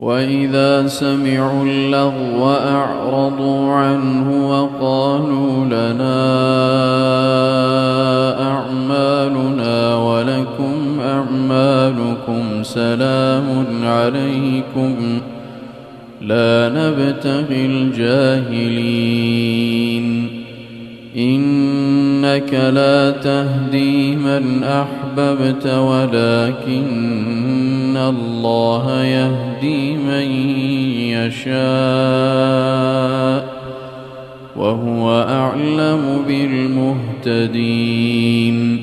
وإذا سمعوا اللغو أعرضوا عنه وقالوا لنا أعمالنا ولكم أعمالكم سلام عليكم لا نبتغي الجاهلين إنك لا تهدي من أحببت ولكن الله يهدي من يشاء وهو أعلم بالمهتدين